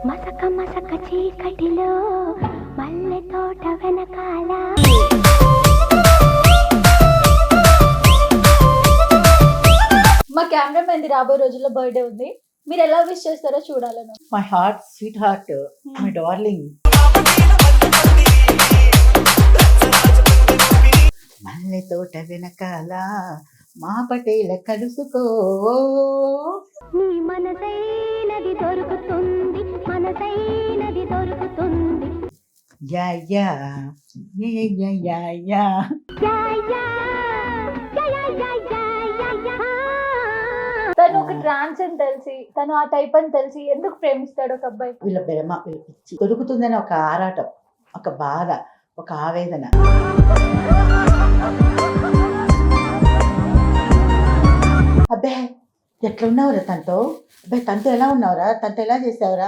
మసక మసక చీకటిలో మల్లె తోట వెనకాల. మా కెమెరామెన్ రాబోయే రోజుల్లో బర్త్డే ఉంది, మీరు ఎలా విష్ చేస్తారో చూడాలను. My heart sweet heart my darling. మల్లె తోట వెనకాల మా పటేల కలుసుకో. నీ మనసైనది దొరుకుతుంది, మనసైనది దొరుకుతుంది. Yeah yeah yeah yeah yeah yeah. Yeah, yeah, yeah, yeah, yeah, yeah, yeah, yeah. తను ఒక ట్రాన్స్ అని తెలిసి, తను ఆ టైప్ అని తెలిసి ఎందుకు ప్రేమిస్తాడు ఒక అబ్బాయి? వీళ్ళ ప్రేమ వీళ్ళ పిచ్చి దొరుకుతుందని ఒక ఆరాటం, ఒక బాధ, ఒక ఆవేదన. అబ్బే ఎట్లా ఉన్నావురా తనతో? అబ్బాయి తనతో ఎలా ఉన్నావురా? తనతో ఎలా చేసావురా?